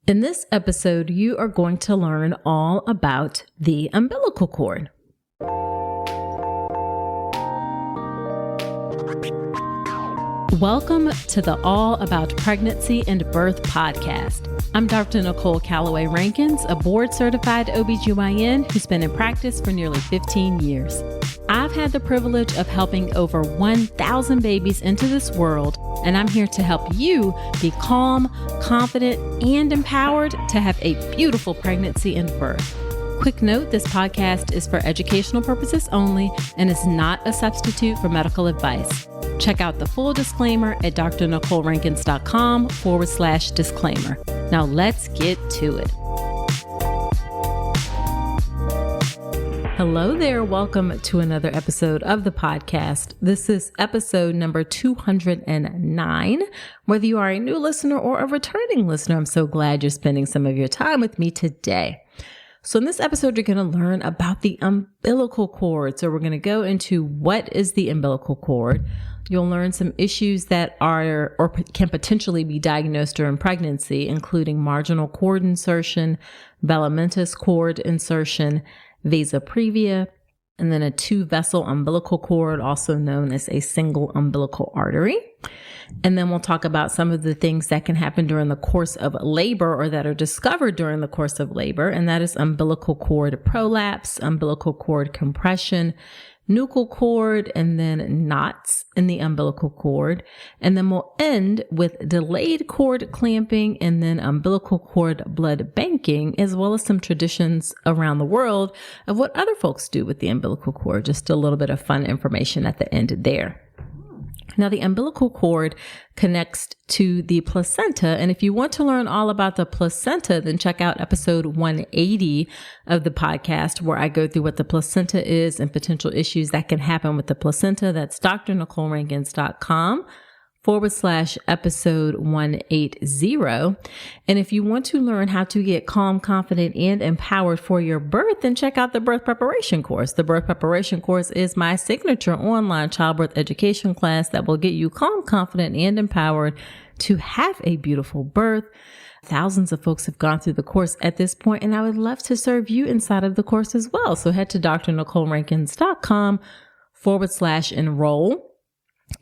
In this episode, you are going to learn all about the umbilical cord. Welcome to the All About Pregnancy and Birth podcast. I'm Dr. Nuchal Rankins, a board-certified OBGYN who's been in practice for nearly 15 years. I've had the privilege of helping over 1,000 babies into this world, and I'm here to help you be calm, confident, and empowered to have a beautiful pregnancy and birth. Quick note, this podcast is for educational purposes only and is not a substitute for medical advice. Check out the full disclaimer at drnuchalrankins.com/disclaimer. Now let's get to it. Hello there. Welcome to another episode of the podcast. This is episode number 209. Whether you are a new listener or a returning listener, I'm so glad you're spending some of your time with me today. So in this episode, you're going to learn about the umbilical cord. So we're going to go into what is the umbilical cord. You'll learn some issues that are or can potentially be diagnosed during pregnancy, including marginal cord insertion, velamentous cord insertion, vasa previa, and then a two-vessel umbilical cord, also known as a single umbilical artery. And then we'll talk about some of the things that can happen during the course of labor or that are discovered during the course of labor. And that is umbilical cord prolapse, umbilical cord compression, nuchal cord, and then knots in the umbilical cord. And then we'll end with delayed cord clamping and then umbilical cord blood banking, as well as some traditions around the world of what other folks do with the umbilical cord. Just a little bit of fun information at the end there. Now, the umbilical cord connects to the placenta. And if you want to learn all about the placenta, then check out episode 180 of the podcast, where I go through what the placenta is and potential issues that can happen with the placenta. That's drnuchalrankins.com/episode 180. And if you want to learn how to get calm, confident, and empowered for your birth, then check out the birth preparation course. The birth preparation course is my signature online childbirth education class that will get you calm, confident, and empowered to have a beautiful birth. Thousands of folks have gone through the course at this point, and I would love to serve you inside of the course as well. So head to drnuchalrankins.com/enroll.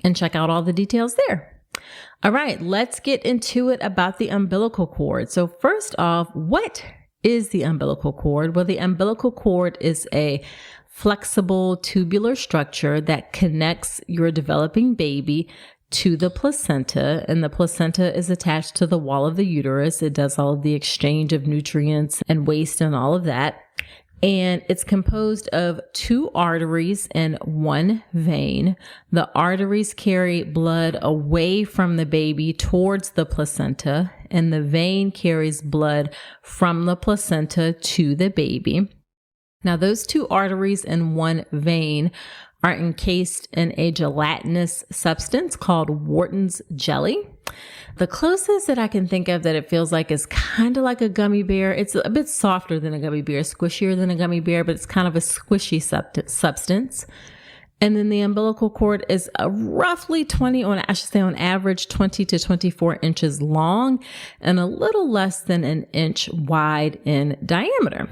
and check out all the details there. All right, let's get into it about the umbilical cord. So first off, what is the umbilical cord? Well, the umbilical cord is a flexible tubular structure that connects your developing baby to the placenta, and the placenta is attached to the wall of the uterus. It does all of the exchange of nutrients and waste and all of that. And it's composed of two arteries and one vein. The arteries carry blood away from the baby towards the placenta, and the vein carries blood from the placenta to the baby. Now, those two arteries and one vein are encased in a gelatinous substance called Wharton's jelly. The closest that I can think of that it feels like is kind of like a gummy bear. It's a bit softer than a gummy bear, squishier than a gummy bear, but it's kind of a squishy substance. And then the umbilical cord is roughly on average 20 to 24 inches long and a little less than an inch wide in diameter.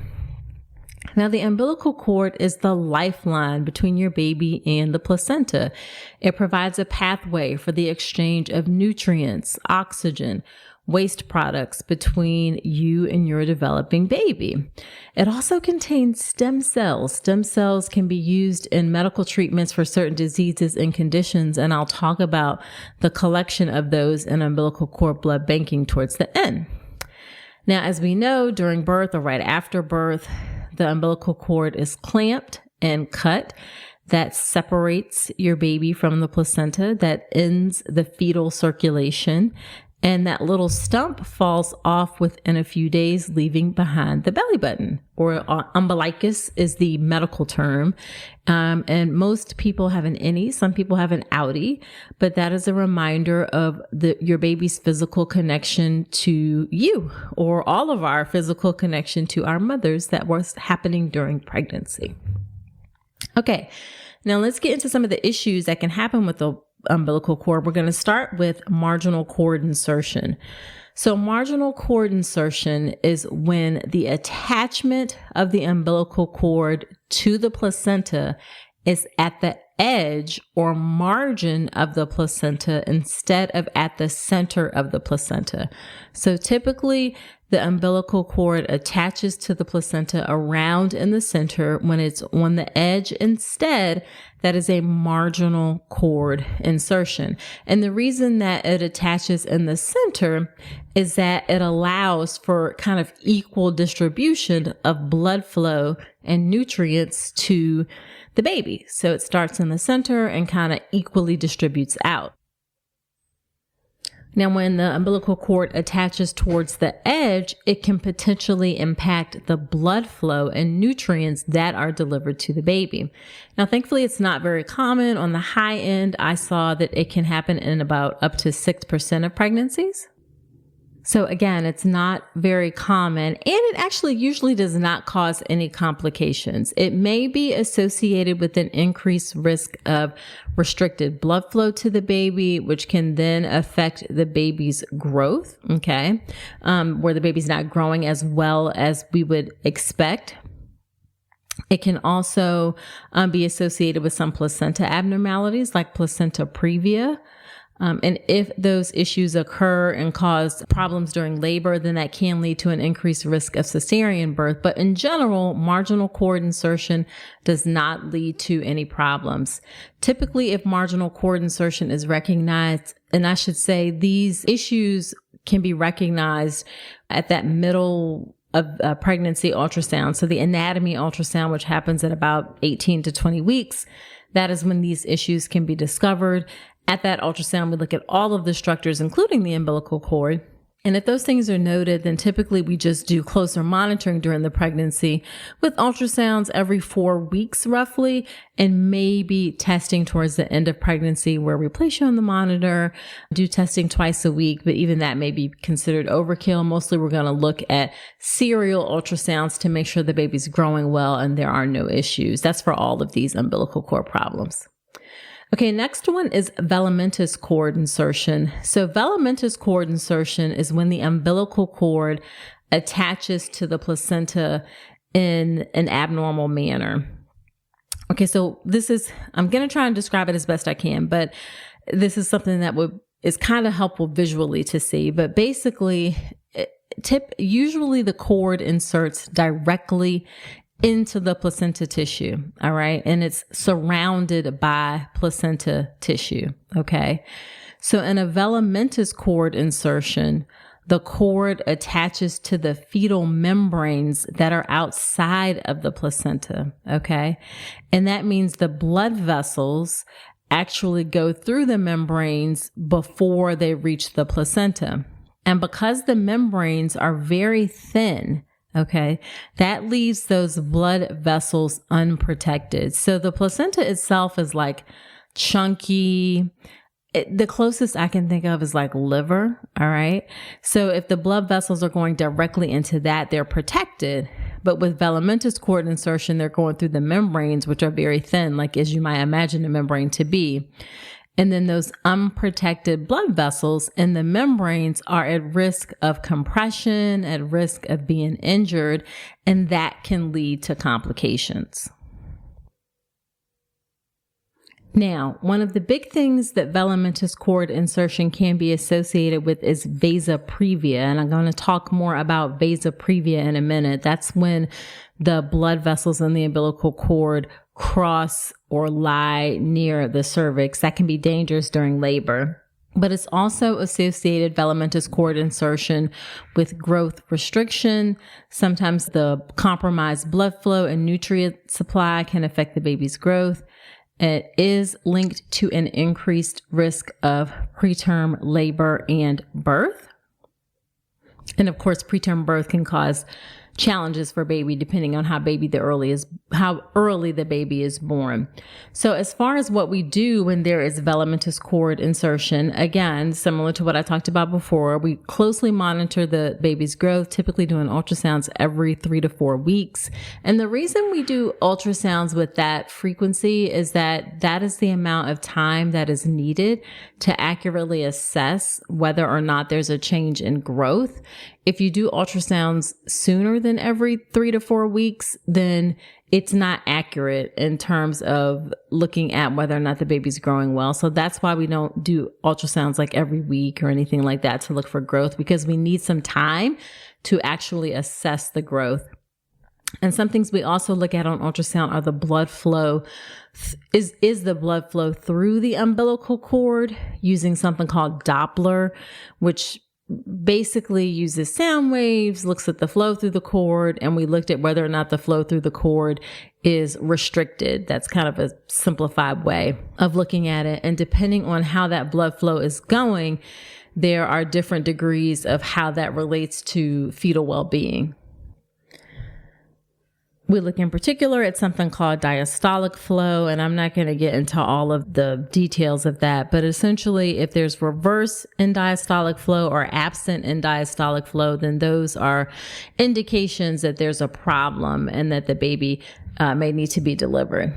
Now, the umbilical cord is the lifeline between your baby and the placenta. It provides a pathway for the exchange of nutrients, oxygen, waste products between you and your developing baby. It also contains stem cells. Stem cells can be used in medical treatments for certain diseases and conditions, and I'll talk about the collection of those in umbilical cord blood banking towards the end. Now, as we know, during birth or right after birth, the umbilical cord is clamped and cut. That separates your baby from the placenta, that ends the fetal circulation, and that little stump falls off within a few days, leaving behind the belly button, or umbilicus is the medical term. And most people have an innie, some people have an outie, but that is a reminder of your baby's physical connection to you, or all of our physical connection to our mothers that was happening during pregnancy. Okay, now let's get into some of the issues that can happen with the umbilical cord. We're going to start with marginal cord insertion. So marginal cord insertion is when the attachment of the umbilical cord to the placenta is at the edge or margin of the placenta instead of at the center of the placenta. So typically the umbilical cord attaches to the placenta around in the center. When it's on the edge instead, that is a marginal cord insertion. And the reason that it attaches in the center is that it allows for kind of equal distribution of blood flow and nutrients to the baby. So it starts in the center and kind of equally distributes out. Now, when the umbilical cord attaches towards the edge, it can potentially impact the blood flow and nutrients that are delivered to the baby. Now, thankfully, it's not very common. On the high end, I saw that it can happen in about up to 6% of pregnancies. So again, it's not very common, and it actually usually does not cause any complications. It may be associated with an increased risk of restricted blood flow to the baby, which can then affect the baby's growth, okay, where the baby's not growing as well as we would expect. It can also be associated with some placenta abnormalities like placenta previa. And if those issues occur and cause problems during labor, then that can lead to an increased risk of cesarean birth. But in general, marginal cord insertion does not lead to any problems. Typically, if marginal cord insertion is recognized, and I should say these issues can be recognized at that middle of pregnancy ultrasound. So the anatomy ultrasound, which happens at about 18 to 20 weeks, that is when these issues can be discovered. At that ultrasound, we look at all of the structures, including the umbilical cord. And if those things are noted, then typically we just do closer monitoring during the pregnancy with ultrasounds every 4 weeks roughly, and maybe testing towards the end of pregnancy where we place you on the monitor, do testing twice a week, but even that may be considered overkill. Mostly we're going to look at serial ultrasounds to make sure the baby's growing well and there are no issues. That's for all of these umbilical cord problems. Okay, next one is velamentous cord insertion. So velamentous cord insertion is when the umbilical cord attaches to the placenta in an abnormal manner. Okay, so I'm going to try and describe it as best I can, but this is something that is kind of helpful visually to see. But basically, usually the cord inserts directly into the placenta tissue, all right? And it's surrounded by placenta tissue, okay? So in a velamentous cord insertion, the cord attaches to the fetal membranes that are outside of the placenta, okay? And that means the blood vessels actually go through the membranes before they reach the placenta. And because the membranes are very thin, okay, that leaves those blood vessels unprotected. So the placenta itself is like chunky. The closest I can think of is like liver. All right. So if the blood vessels are going directly into that, they're protected. But with velamentous cord insertion, they're going through the membranes, which are very thin, like as you might imagine a membrane to be. And then those unprotected blood vessels in the membranes are at risk of compression, at risk of being injured, and that can lead to complications. Now, one of the big things that velamentous cord insertion can be associated with is vasa previa, and I'm going to talk more about vasa previa in a minute. That's when the blood vessels in the umbilical cord cross or lie near the cervix. That can be dangerous during labor. But it's also associated, velamentous cord insertion, with growth restriction. Sometimes the compromised blood flow and nutrient supply can affect the baby's growth. It is linked to an increased risk of preterm labor and birth. And of course, preterm birth can cause challenges for baby depending on how early the baby is born. So as far as what we do when there is velamentous cord insertion, again, similar to what I talked about before, we closely monitor the baby's growth, typically doing ultrasounds every 3 to 4 weeks. And the reason we do ultrasounds with that frequency is that is the amount of time that is needed to accurately assess whether or not there's a change in growth. If you do ultrasounds sooner than every 3 to 4 weeks, then it's not accurate in terms of looking at whether or not the baby's growing well. So that's why we don't do ultrasounds like every week or anything like that to look for growth, because we need some time to actually assess the growth. And some things we also look at on ultrasound are the blood flow. Is the blood flow through the umbilical cord using something called Doppler, which basically uses sound waves, looks at the flow through the cord, and we looked at whether or not the flow through the cord is restricted. That's kind of a simplified way of looking at it. And depending on how that blood flow is going, there are different degrees of how that relates to fetal well-being. We look in particular at something called diastolic flow, and I'm not going to get into all of the details of that, but essentially if there's reverse in diastolic flow or absent in diastolic flow, then those are indications that there's a problem and that the baby may need to be delivered.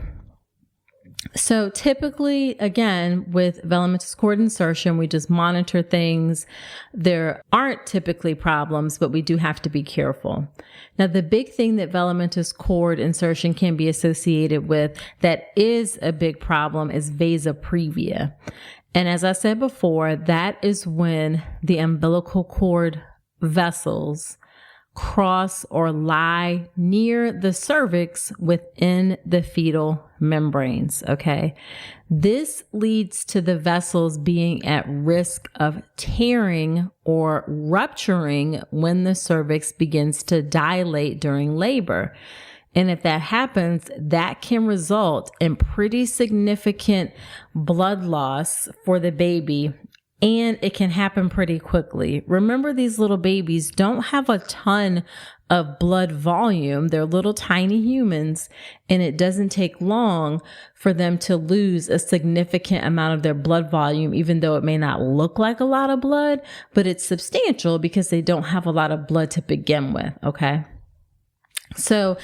So typically, again, with velamentous cord insertion, we just monitor things. There aren't typically problems, but we do have to be careful. Now, the big thing that velamentous cord insertion can be associated with that is a big problem is vasa previa. And as I said before, that is when the umbilical cord vessels cross or lie near the cervix within the fetal membranes. Okay. This leads to the vessels being at risk of tearing or rupturing when the cervix begins to dilate during labor. And if that happens, that can result in pretty significant blood loss for the baby. And it can happen pretty quickly. Remember, these little babies don't have a ton of blood volume. They're little tiny humans, and it doesn't take long for them to lose a significant amount of their blood volume, even though it may not look like a lot of blood, but it's substantial because they don't have a lot of blood to begin with. Okay. So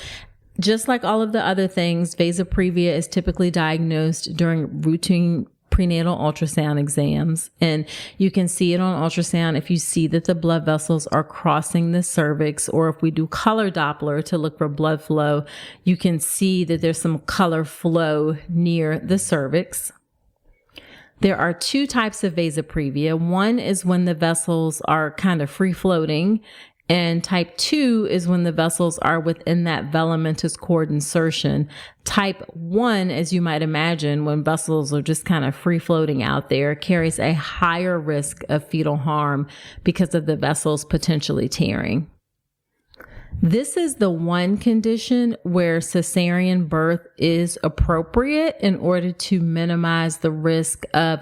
just like all of the other things, vasa previa is typically diagnosed during routine prenatal ultrasound exams. And you can see it on ultrasound if you see that the blood vessels are crossing the cervix, or if we do color Doppler to look for blood flow, you can see that there's some color flow near the cervix. There are 2 types of vasa previa. One is when the vessels are kind of free floating, and type 2 is when the vessels are within that velamentous cord insertion. Type 1, as you might imagine, when vessels are just kind of free floating out there, carries a higher risk of fetal harm because of the vessels potentially tearing. This is the one condition where cesarean birth is appropriate in order to minimize the risk of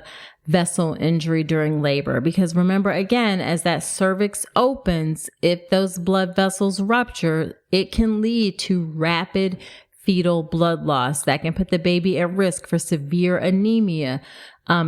vessel injury during labor. Because remember, again, as that cervix opens, if those blood vessels rupture, it can lead to rapid fetal blood loss that can put the baby at risk for severe anemia,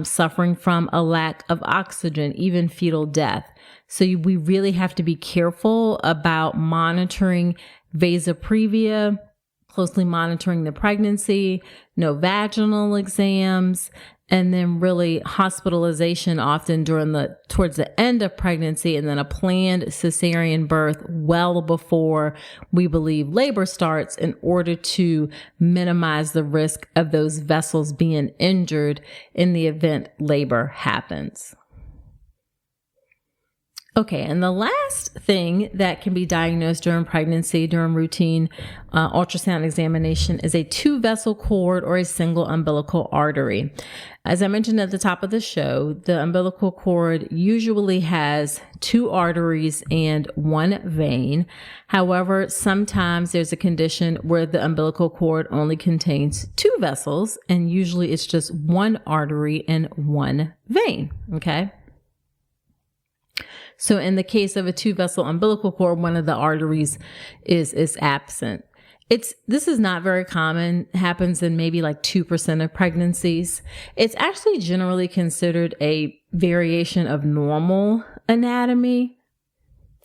suffering from a lack of oxygen, even fetal death. So we really have to be careful about monitoring vasa previa, closely monitoring the pregnancy, no vaginal exams, and then really hospitalization often towards the end of pregnancy, and then a planned cesarean birth well before we believe labor starts in order to minimize the risk of those vessels being injured in the event labor happens. Okay, and the last thing that can be diagnosed during pregnancy, during routine ultrasound examination, is a 2-vessel cord or a single umbilical artery. As I mentioned at the top of the show, the umbilical cord usually has 2 arteries and 1 vein. However, sometimes there's a condition where the umbilical cord only contains 2 vessels, and usually it's just 1 artery and 1 vein. Okay. So in the case of a 2-vessel umbilical cord, one of the arteries is absent. This is not very common, happens in maybe like 2% of pregnancies. It's actually generally considered a variation of normal anatomy.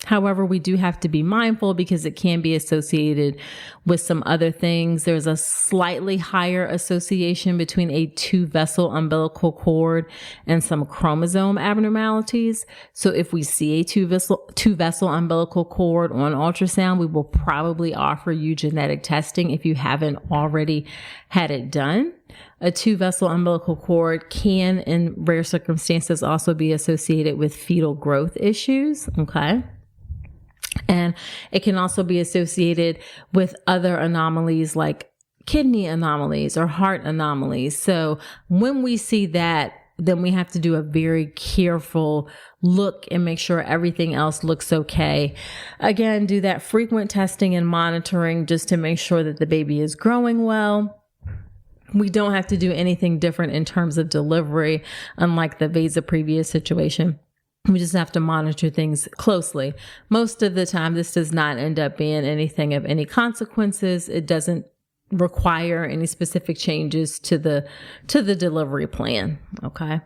However, we do have to be mindful because it can be associated with some other things. There's a slightly higher association between a 2-vessel umbilical cord and some chromosome abnormalities. So if we see a 2-vessel umbilical cord on ultrasound, we will probably offer you genetic testing if you haven't already had it done. A 2-vessel umbilical cord can, in rare circumstances, also be associated with fetal growth issues. Okay. And it can also be associated with other anomalies like kidney anomalies or heart anomalies. So when we see that, then we have to do a very careful look and make sure everything else looks okay. Again, do that frequent testing and monitoring just to make sure that the baby is growing well. We don't have to do anything different in terms of delivery, unlike the vasa previa situation. We just have to monitor things closely. Most of the time, this does not end up being anything of any consequences. It doesn't require any specific changes to the delivery plan. Okay.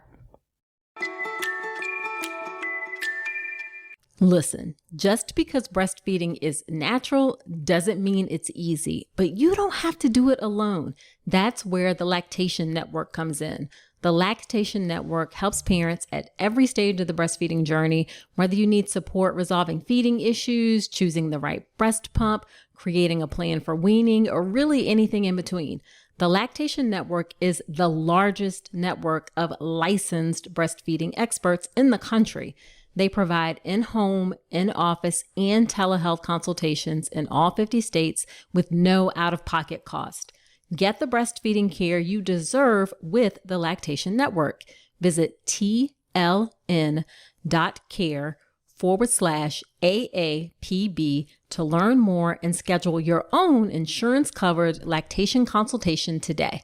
Listen, just because breastfeeding is natural doesn't mean it's easy, but you don't have to do it alone. That's where the Lactation Network comes in. The Lactation Network helps parents at every stage of the breastfeeding journey, whether you need support resolving feeding issues, choosing the right breast pump, creating a plan for weaning, or really anything in between. The Lactation Network is the largest network of licensed breastfeeding experts in the country. They provide in-home, in-office, and telehealth consultations in all 50 states with no out-of-pocket cost. Get the breastfeeding care you deserve with the Lactation Network. Visit tln.care/AAPB to learn more and schedule your own insurance-covered lactation consultation today.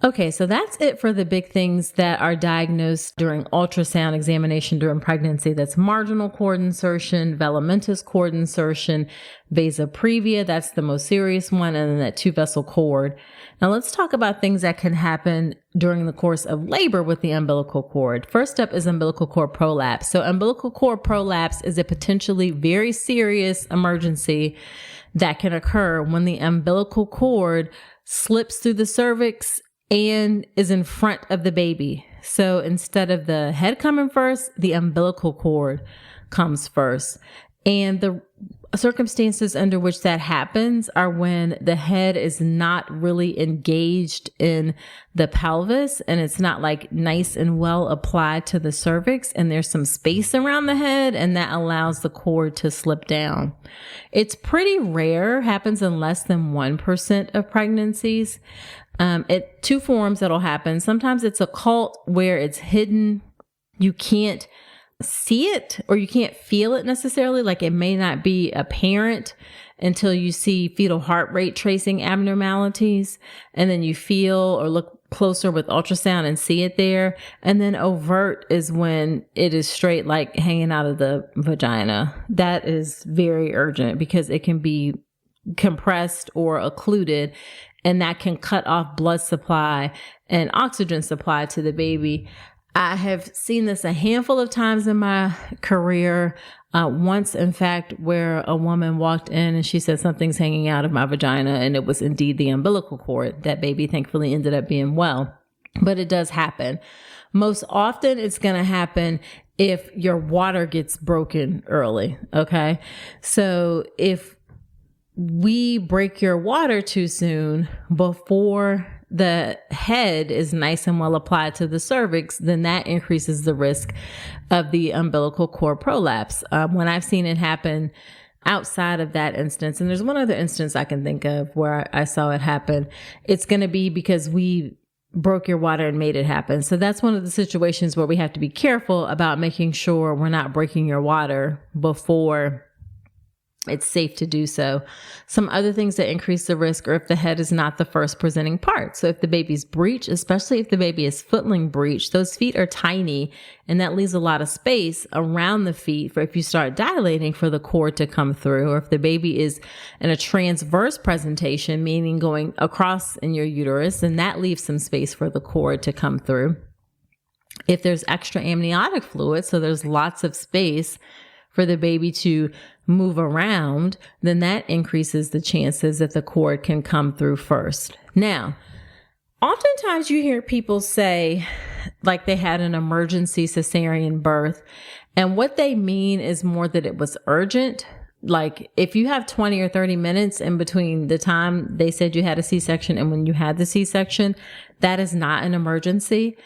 Okay, so that's it for the big things that are diagnosed during ultrasound examination during pregnancy. That's marginal cord insertion, velamentous cord insertion, vasa previa, that's the most serious one, and then that 2-vessel cord. Now let's talk about things that can happen during the course of labor with the umbilical cord. First up is umbilical cord prolapse. So umbilical cord prolapse is a potentially very serious emergency that can occur when the umbilical cord slips through the cervix and is in front of the baby. So instead of the head coming first, the umbilical cord comes first. And the circumstances under which that happens are when the head is not really engaged in the pelvis and it's not like nice and well applied to the cervix, and there's some space around the head, and that allows the cord to slip down. It's pretty rare, happens in less than 1% of pregnancies. Two forms that'll happen. Sometimes it's occult where it's hidden. You can't see it or you can't feel it necessarily. Like it may not be apparent until you see fetal heart rate tracing abnormalities, and then you feel or look closer with ultrasound and see it there. And then overt is when it is straight, like hanging out of the vagina. That is very urgent because it can be compressed or occluded, and that can cut off blood supply and oxygen supply to the baby. I have seen this a handful of times in my career. Once, in fact, where a woman walked in and she said, something's hanging out of my vagina, and it was indeed the umbilical cord. That baby thankfully ended up being well, but it does happen. Most often it's going to happen if your water gets broken early. Okay. So if we break your water too soon before the head is nice and well applied to the cervix, then that increases the risk of the umbilical cord prolapse. When I've seen it happen outside of that instance, and there's one other instance I can think of where I saw it happen, it's going to be because we broke your water and made it happen. So that's one of the situations where we have to be careful about making sure we're not breaking your water before it's safe to do so. Some other things that increase the risk are if the head is not the first presenting part. So if the baby's breech, especially if the baby is footling breech, those feet are tiny and that leaves a lot of space around the feet for if you start dilating for the cord to come through, or if the baby is in a transverse presentation, meaning going across in your uterus, then that leaves some space for the cord to come through. If there's extra amniotic fluid, so there's lots of space for the baby to move around, then that increases the chances that the cord can come through first. Now, oftentimes you hear people say like they had an emergency cesarean birth, and what they mean is more that it was urgent. Like if you have 20 or 30 minutes in between the time they said you had a C-section and when you had the C-section, that is not an emergency.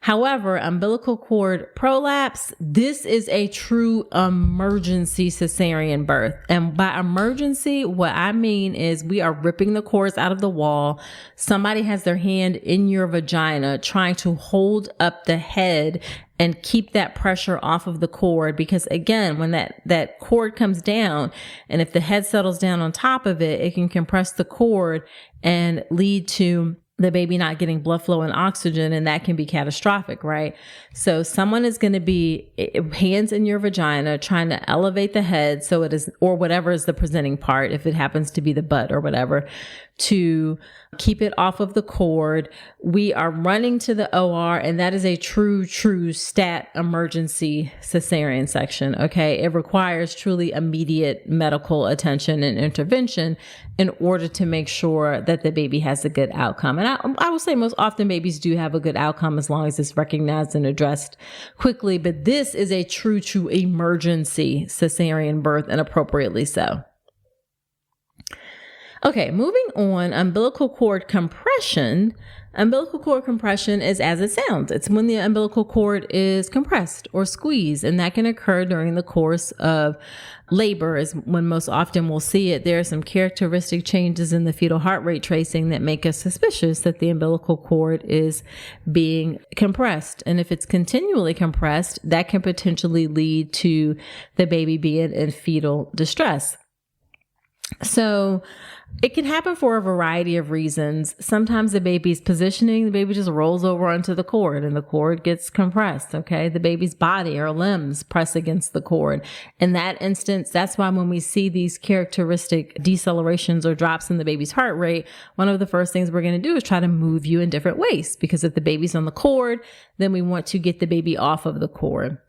However, umbilical cord prolapse, this is a true emergency cesarean birth. And by emergency, what I mean is we are ripping the cords out of the wall. Somebody has their hand in your vagina trying to hold up the head and keep that pressure off of the cord. Because again, when that cord comes down and if the head settles down on top of it, it can compress the cord and lead to the baby not getting blood flow and oxygen, and that can be catastrophic, right? So someone is going to be hands in your vagina trying to elevate the head so it is, or whatever is the presenting part, if it happens to be the butt or whatever, to keep it off of the cord. We are running to the OR, and that is a true stat emergency cesarean section, okay? It requires truly immediate medical attention and intervention in order to make sure that the baby has a good outcome. And I will say most often babies do have a good outcome as long as it's recognized and addressed quickly, but this is a true emergency cesarean birth, and appropriately so. Okay, moving on, umbilical cord compression. Umbilical cord compression is as it sounds. It's when the umbilical cord is compressed or squeezed, and that can occur during the course of labor is when most often we'll see it. There are some characteristic changes in the fetal heart rate tracing that make us suspicious that the umbilical cord is being compressed. And if it's continually compressed, that can potentially lead to the baby being in fetal distress. So it can happen for a variety of reasons. Sometimes the baby's positioning, the baby just rolls over onto the cord and the cord gets compressed, okay? The baby's body or limbs press against the cord. In that instance, that's why when we see these characteristic decelerations or drops in the baby's heart rate, one of the first things we're going to do is try to move you in different ways, because if the baby's on the cord, then we want to get the baby off of the cord.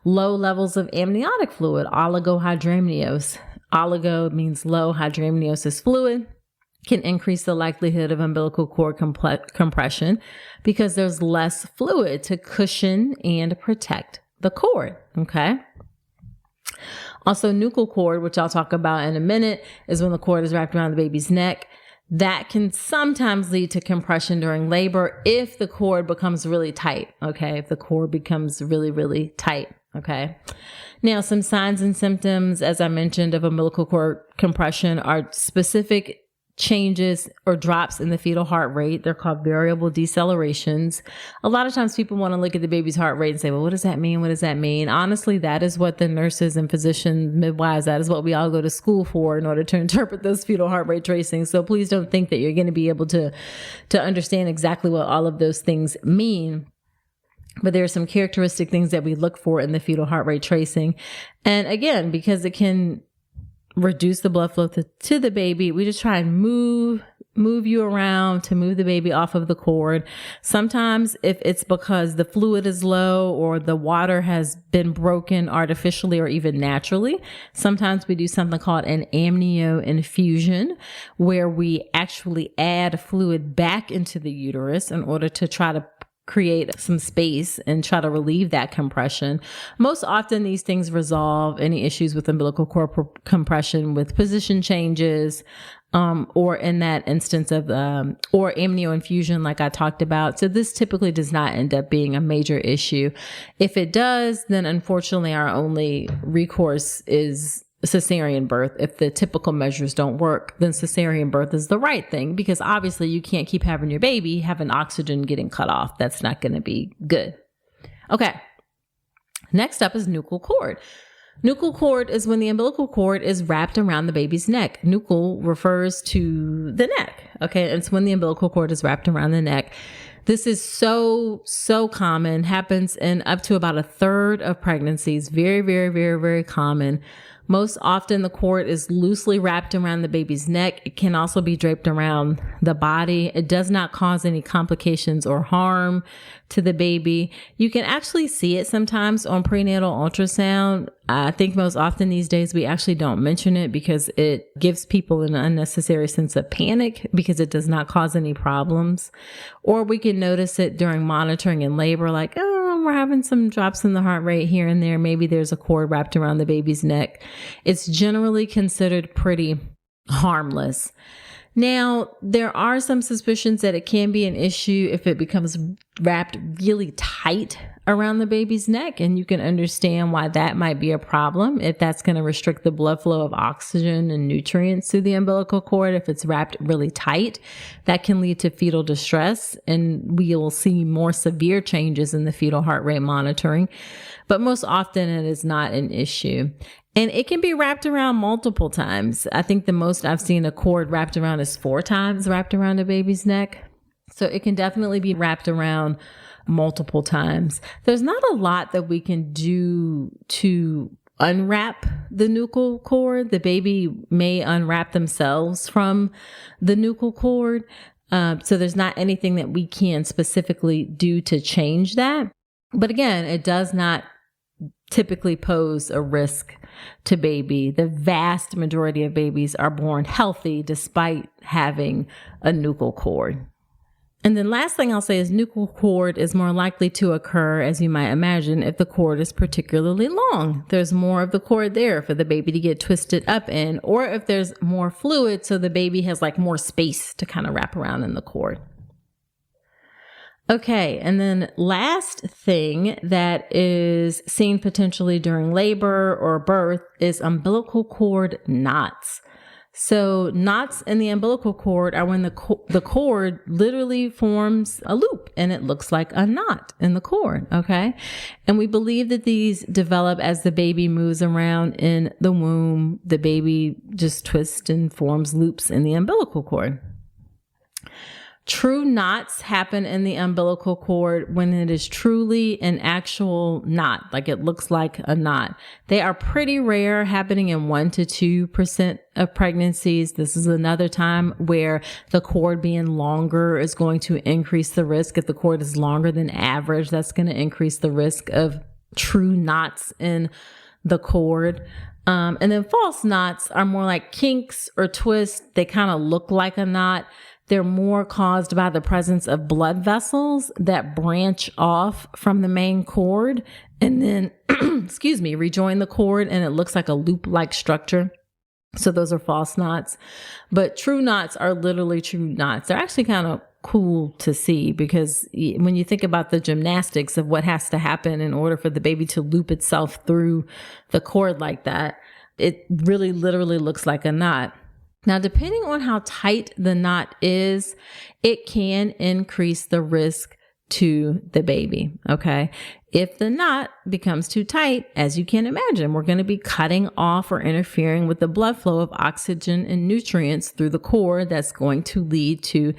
Low levels of amniotic fluid, oligohydramnios. Oligo means low, hydramnios is fluid, can increase the likelihood of umbilical cord compression because there's less fluid to cushion and protect the cord, okay? Also, nuchal cord, which I'll talk about in a minute, is when the cord is wrapped around the baby's neck. That can sometimes lead to compression during labor if the cord becomes really tight, okay? If the cord becomes really tight, okay? Now, some signs and symptoms, as I mentioned, of umbilical cord compression are specific changes or drops in the fetal heart rate. They're called variable decelerations. A lot of times people want to look at the baby's heart rate and say, well, what does that mean? What does that mean? Honestly, that is what the nurses and physicians, midwives, that is what we all go to school for in order to interpret those fetal heart rate tracings. So please don't think that you're going to be able to understand exactly what all of those things mean. But there are some characteristic things that we look for in the fetal heart rate tracing. And again, because it can reduce the blood flow to the baby, we just try and move you around to move the baby off of the cord. Sometimes if it's because the fluid is low or the water has been broken artificially or even naturally, sometimes we do something called an amnio infusion, where we actually add fluid back into the uterus in order to try to create some space and try to relieve that compression. Most often these things resolve any issues with umbilical cord compression with position changes, or in that instance of, or amnio infusion like I talked about. So this typically does not end up being a major issue. If it does, then unfortunately our only recourse is cesarean birth. If the typical measures don't work, then cesarean birth is the right thing, because obviously you can't keep having your baby having oxygen getting cut off. That's not going to be good. Okay. Next up is nuchal cord. Nuchal cord is when the umbilical cord is wrapped around the baby's neck. Nuchal refers to the neck. Okay. It's when the umbilical cord is wrapped around the neck. This is so common, happens in up to about a third of pregnancies. Very, very, very, very common. Most often the cord is loosely wrapped around the baby's neck. It can also be draped around the body. It does not cause any complications or harm to the baby. You can actually see it sometimes on prenatal ultrasound. I think most often these days we actually don't mention it because it gives people an unnecessary sense of panic because it does not cause any problems. Or we can notice it during monitoring in labor, like, oh, we're having some drops in the heart rate here and there. Maybe there's a cord wrapped around the baby's neck. It's generally considered pretty harmless. Now, there are some suspicions that it can be an issue if it becomes wrapped really tight around the baby's neck, and you can understand why that might be a problem if that's going to restrict the blood flow of oxygen and nutrients through the umbilical cord. If it's wrapped really tight, that can lead to fetal distress, and we will see more severe changes in the fetal heart rate monitoring. But most often it is not an issue. And it can be wrapped around multiple times. I think the most I've seen a cord wrapped around is 4 times wrapped around a baby's neck. So it can definitely be wrapped around multiple times. There's not a lot that we can do to unwrap the nuchal cord. The baby may unwrap themselves from the nuchal cord. So there's not anything that we can specifically do to change that. But again, it does not typically pose a risk to baby. The vast majority of babies are born healthy despite having a nuchal cord. And then last thing I'll say is nuchal cord is more likely to occur, as you might imagine, if the cord is particularly long. There's more of the cord there for the baby to get twisted up in, or if there's more fluid so the baby has like more space to kind of wrap around in the cord. Okay, and then last thing that is seen potentially during labor or birth is umbilical cord knots. So knots in the umbilical cord are when the cord literally forms a loop and it looks like a knot in the cord, okay? And we believe that these develop as the baby moves around in the womb. The baby just twists and forms loops in the umbilical cord. True knots happen in the umbilical cord when it is truly an actual knot, like it looks like a knot. They are pretty rare, happening in 1% to 2% of pregnancies. This is another time where the cord being longer is going to increase the risk. If the cord is longer than average, that's going to increase the risk of true knots in the cord. And then false knots are more like kinks or twists. They kind of look like a knot. They're more caused by the presence of blood vessels that branch off from the main cord and then, rejoin the cord, and it looks like a loop-like structure. So those are false knots. But true knots are literally true knots. They're actually kind of cool to see because when you think about the gymnastics of what has to happen in order for the baby to loop itself through the cord like that, it really literally looks like a knot. Now, depending on how tight the knot is, it can increase the risk to the baby, okay? If the knot becomes too tight, as you can imagine, we're going to be cutting off or interfering with the blood flow of oxygen and nutrients through the cord. That's going to lead to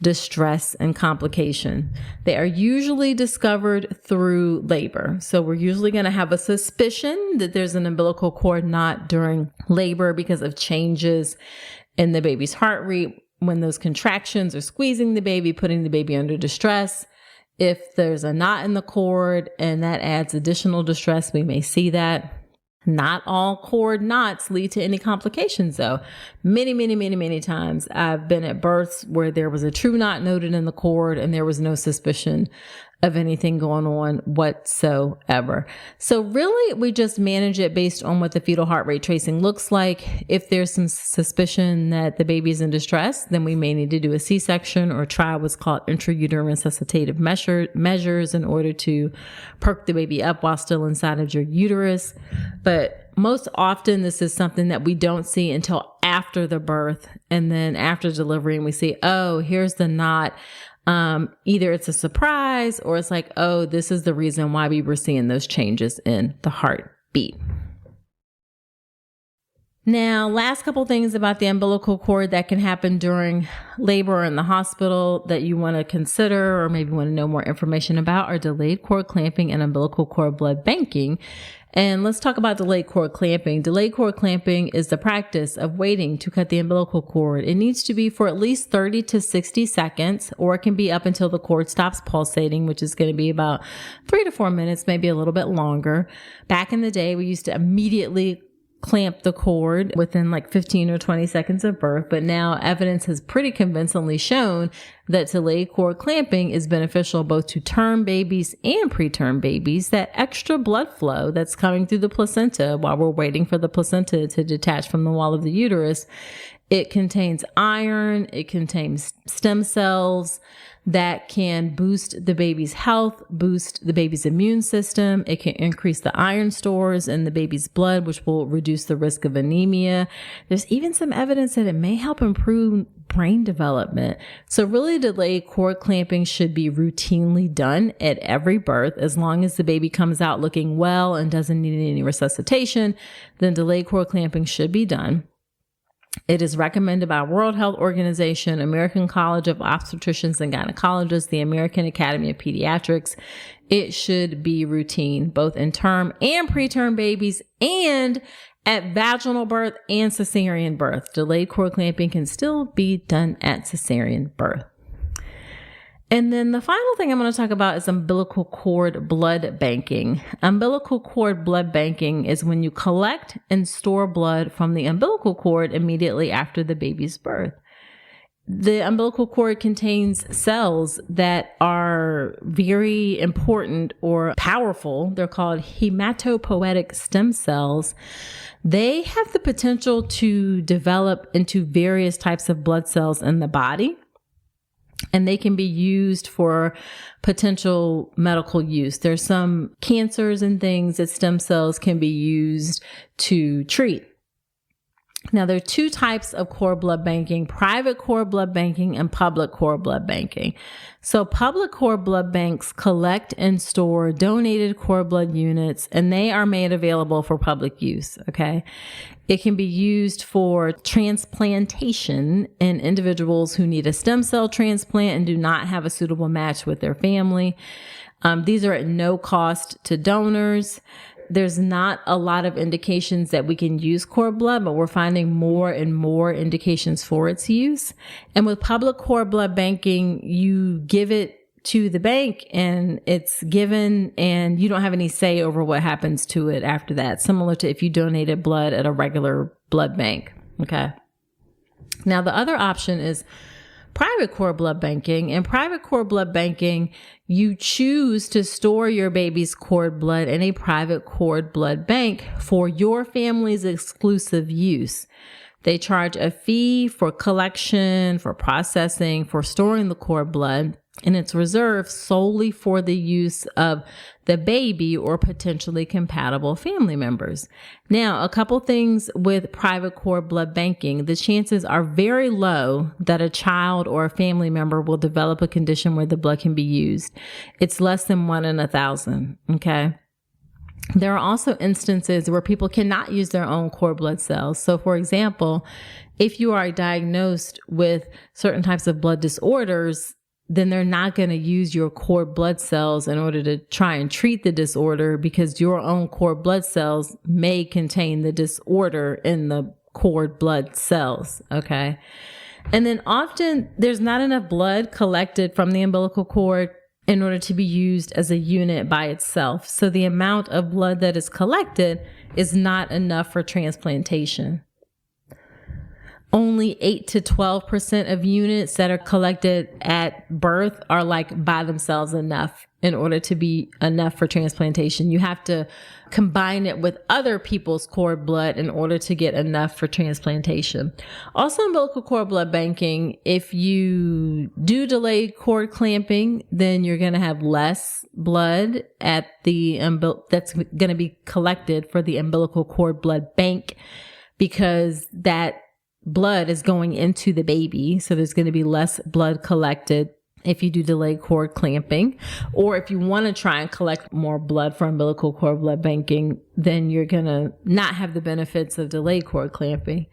distress and complication. They are usually discovered through labor. So we're usually going to have a suspicion that there's an umbilical cord knot during labor because of changes in the baby's heart rate when those contractions are squeezing the baby, putting the baby under distress. If there's a knot in the cord and that adds additional distress, we may see that. Not all cord knots lead to any complications though. Many times I've been at births where there was a true knot noted in the cord and there was no suspicion of anything going on whatsoever. So really we just manage it based on what the fetal heart rate tracing looks like. If there's some suspicion that the baby is in distress, then we may need to do a C-section or try what's called intrauterine resuscitative measures in order to perk the baby up while still inside of your uterus. But most often this is something that we don't see until after the birth and then after delivery, and we see, oh, here's the knot. Either it's a surprise or it's like, oh, this is the reason why we were seeing those changes in the heartbeat. Now, last couple things about the umbilical cord that can happen during labor in the hospital that you want to consider or maybe want to know more information about are delayed cord clamping and umbilical cord blood banking. And let's talk about delayed cord clamping. Delayed cord clamping is the practice of waiting to cut the umbilical cord. It needs to be for at least 30 to 60 seconds, or it can be up until the cord stops pulsating, which is going to be about 3 to 4 minutes, maybe a little bit longer. Back in the day, we used to immediately clamp the cord within like 15 or 20 seconds of birth. But now evidence has pretty convincingly shown that delayed cord clamping is beneficial both to term babies and preterm babies. That extra blood flow that's coming through the placenta while we're waiting for the placenta to detach from the wall of the uterus, it contains iron, it contains stem cells that can boost the baby's health, boost the baby's immune system. It can increase the iron stores in the baby's blood, which will reduce the risk of anemia. There's even some evidence that it may help improve brain development. So really, delayed cord clamping should be routinely done at every birth. As long as the baby comes out looking well and doesn't need any resuscitation, then delayed cord clamping should be done. It is recommended by World Health Organization, American College of Obstetricians and Gynecologists, the American Academy of Pediatrics. It should be routine, both in term and preterm babies, and at vaginal birth and cesarean birth. Delayed cord clamping can still be done at cesarean birth. And then the final thing I'm going to talk about is umbilical cord blood banking. Umbilical cord blood banking is when you collect and store blood from the umbilical cord immediately after the baby's birth. The umbilical cord contains cells that are very important or powerful. They're called hematopoietic stem cells. They have the potential to develop into various types of blood cells in the body, and they can be used for potential medical use. There's some cancers and things that stem cells can be used to treat. Now, there are two types of cord blood banking: private cord blood banking and public cord blood banking. So public cord blood banks collect and store donated cord blood units, and they are made available for public use. Okay. It can be used for transplantation in individuals who need a stem cell transplant and do not have a suitable match with their family. These are at no cost to donors. There's not a lot of indications that we can use cord blood, but we're finding more and more indications for its use. And with public cord blood banking, you give it to the bank and it's given, and you don't have any say over what happens to it after that, similar to if you donated blood at a regular blood bank. Okay. Now, the other option is private cord blood banking. In private cord blood banking, you choose to store your baby's cord blood in a private cord blood bank for your family's exclusive use. They charge a fee for collection, for processing, for storing the cord blood, and it's reserved solely for the use of the baby or potentially compatible family members. Now, a couple things with private cord blood banking: the chances are very low that a child or a family member will develop a condition where the blood can be used. It's less than 1 in 1,000. Okay. There are also instances where people cannot use their own cord blood cells. So, for example, if you are diagnosed with certain types of blood disorders, then they're not going to use your cord blood cells in order to try and treat the disorder, because your own cord blood cells may contain the disorder in the cord blood cells. Okay. And then often there's not enough blood collected from the umbilical cord in order to be used as a unit by itself. So the amount of blood that is collected is not enough for transplantation. Only 8 to 12% of units that are collected at birth are like by themselves enough in order to be enough for transplantation. You have to combine it with other people's cord blood in order to get enough for transplantation. Also, umbilical cord blood banking, if you do delayed cord clamping, then you're going to have less blood at the that's going to be collected for the umbilical cord blood bank, because that blood is going into the baby. So there's going to be less blood collected. if you do delayed cord clamping, or if you want to try and collect more blood for umbilical cord blood banking, then you're going to not have the benefits of delayed cord clamping.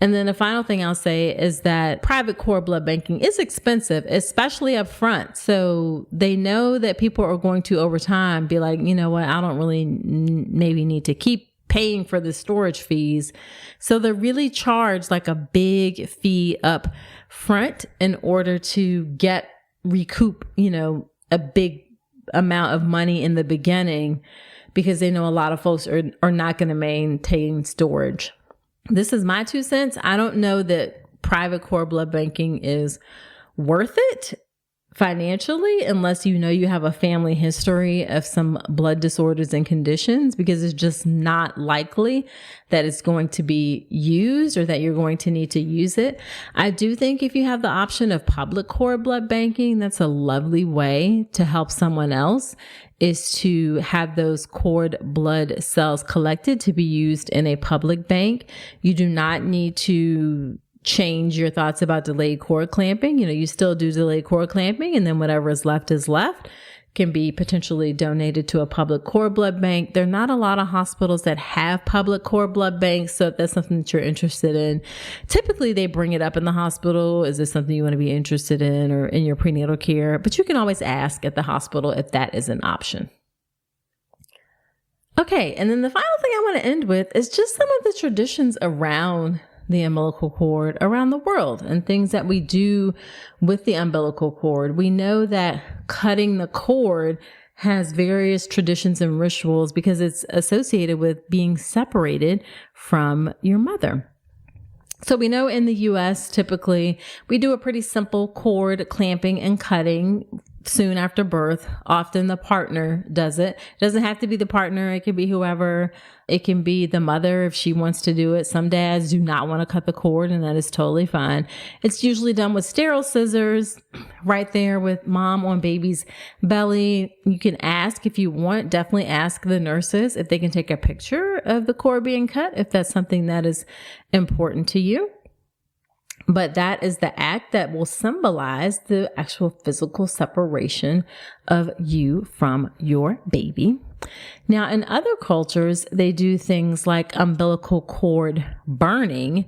And then the final thing I'll say is that private cord blood banking is expensive, especially up front. So they know that people are going to, over time, be like, you know what, I don't really maybe need to keep paying for the storage fees. So they really charge like a big fee up front in order to recoup, a big amount of money in the beginning, because they know a lot of folks are not going to maintain storage. This is my 2 cents. I don't know that private cord blood banking is worth it financially, unless you have a family history of some blood disorders and conditions, because it's just not likely that it's going to be used or that you're going to need to use it. I do think if you have the option of public cord blood banking, that's a lovely way to help someone else, is to have those cord blood cells collected to be used in a public bank. You do not need to change your thoughts about delayed cord clamping. You still do delayed cord clamping, and then whatever is left can be potentially donated to a public cord blood bank. There are not a lot of hospitals that have public cord blood banks. So if that's something that you're interested in, typically they bring it up in the hospital. Is this something you want to be interested in, or in your prenatal care? But you can always ask at the hospital if that is an option. Okay. And then the final thing I want to end with is just some of the traditions around the umbilical cord around the world and things that we do with the umbilical cord. We know that cutting the cord has various traditions and rituals because it's associated with being separated from your mother. So we know in the US, typically we do a pretty simple cord clamping and cutting soon after birth. Often the partner does it. It doesn't have to be the partner. It can be whoever. It can be the mother if she wants to do it. Some dads do not want to cut the cord, and that is totally fine. It's usually done with sterile scissors right there with mom on baby's belly. You can ask if you want, definitely ask the nurses if they can take a picture of the cord being cut, if that's something that is important to you. But that is the act that will symbolize the actual physical separation of you from your baby. Now, in other cultures, they do things like umbilical cord burning.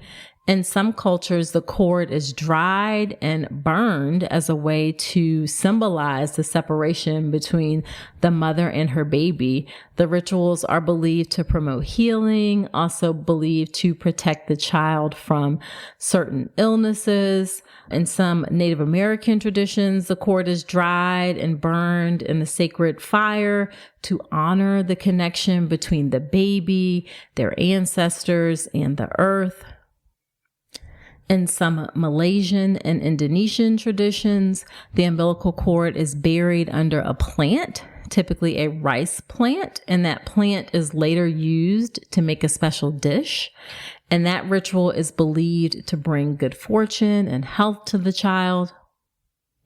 In some cultures, the cord is dried and burned as a way to symbolize the separation between the mother and her baby. The rituals are believed to promote healing, also believed to protect the child from certain illnesses. In some Native American traditions, the cord is dried and burned in the sacred fire to honor the connection between the baby, their ancestors, and the earth. In some Malaysian and Indonesian traditions, the umbilical cord is buried under a plant, typically a rice plant, and that plant is later used to make a special dish. And that ritual is believed to bring good fortune and health to the child.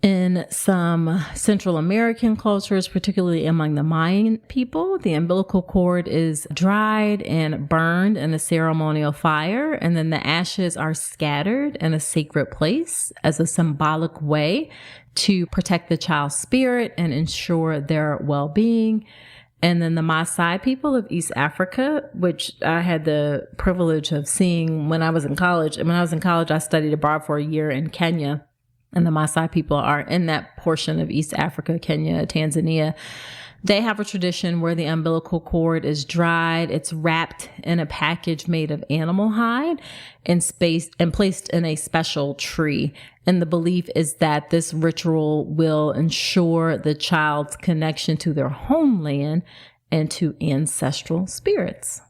In some Central American cultures, particularly among the Mayan people, the umbilical cord is dried and burned in a ceremonial fire, and then the ashes are scattered in a sacred place as a symbolic way to protect the child's spirit and ensure their well-being. And then the Maasai people of East Africa, which I had the privilege of seeing when I was in college. And when I was in college, I studied abroad for a year in Kenya. And the Maasai people are in that portion of East Africa, Kenya, Tanzania. They have a tradition where the umbilical cord is dried. It's wrapped in a package made of animal hide and placed in a special tree. And the belief is that this ritual will ensure the child's connection to their homeland and to ancestral spirits.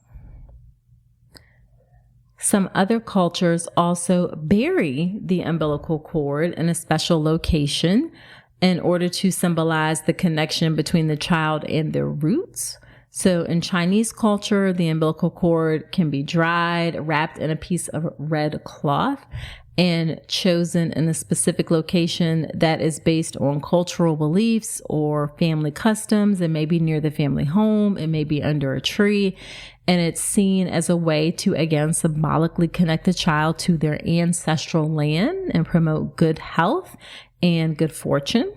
Some other cultures also bury the umbilical cord in a special location in order to symbolize the connection between the child and their roots. So in Chinese culture, the umbilical cord can be dried, wrapped in a piece of red cloth, and chosen in a specific location that is based on cultural beliefs or family customs. It may be near the family home. It may be under a tree. And it's seen as a way to, again, symbolically connect the child to their ancestral land and promote good health and good fortune.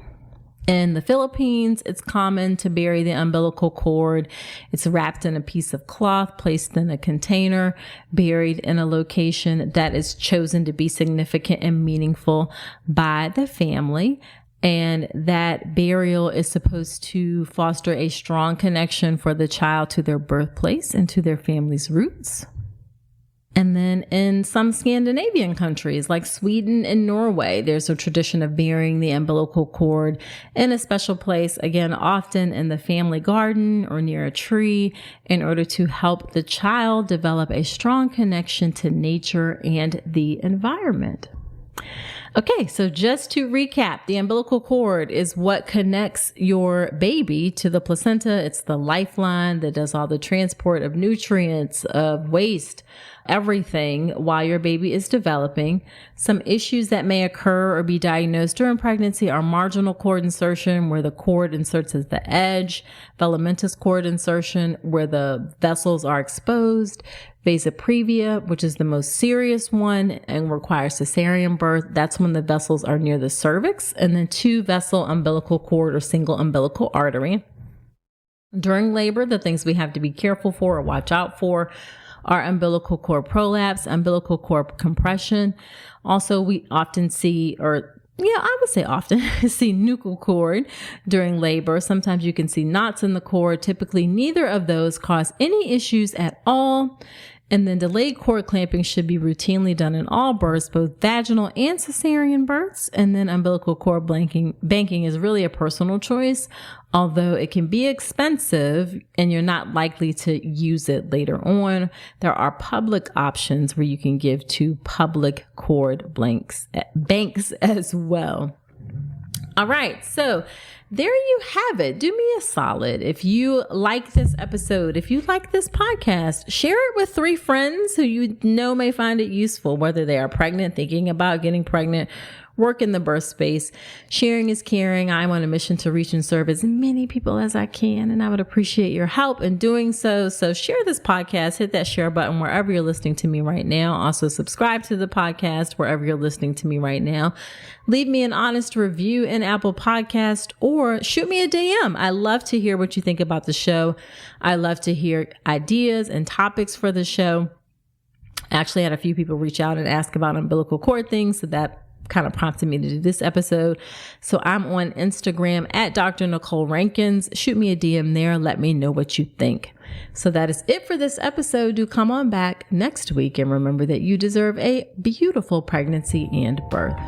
In the Philippines, it's common to bury the umbilical cord. It's wrapped in a piece of cloth, placed in a container, buried in a location that is chosen to be significant and meaningful by the family. And that burial is supposed to foster a strong connection for the child to their birthplace and to their family's roots. And then in some Scandinavian countries like Sweden and Norway, there's a tradition of burying the umbilical cord in a special place, again, often in the family garden or near a tree, in order to help the child develop a strong connection to nature and the environment. Okay, so just to recap, the umbilical cord is what connects your baby to the placenta. It's the lifeline that does all the transport of nutrients, of waste, everything while your baby is developing. Some issues that may occur or be diagnosed during pregnancy are marginal cord insertion, where the cord inserts at the edge, velamentous cord insertion, where the vessels are exposed, vasa previa, which is the most serious one and requires cesarean birth. That's when the vessels are near the cervix, and then 2-vessel umbilical cord or single umbilical artery. During labor, the things we have to be careful for or watch out for are umbilical cord prolapse, umbilical cord compression. Also, we often see, I would say often see nuchal cord during labor. Sometimes you can see knots in the cord. Typically, neither of those cause any issues at all. And then delayed cord clamping should be routinely done in all births, both vaginal and cesarean births. And then umbilical cord banking is really a personal choice, although it can be expensive and you're not likely to use it later on. There are public options where you can give to public cord banks as well. All right, so there you have it. Do me a solid. If you like this episode, if you like this podcast, share it with 3 friends who you know may find it useful, whether they are pregnant, thinking about getting pregnant, work in the birth space. Sharing is caring. I'm on a mission to reach and serve as many people as I can, and I would appreciate your help in doing so. So share this podcast, hit that share button wherever you're listening to me right now. Also subscribe to the podcast wherever you're listening to me right now. Leave me an honest review in Apple Podcast or shoot me a DM. I love to hear what you think about the show. I love to hear ideas and topics for the show. I actually had a few people reach out and ask about umbilical cord things, so that kind of prompted me to do this episode. So I'm on Instagram at Dr. Nicole Rankins. Shoot me a DM there. Let me know what you think. So that is it for this episode. Do come on back next week and remember that you deserve a beautiful pregnancy and birth.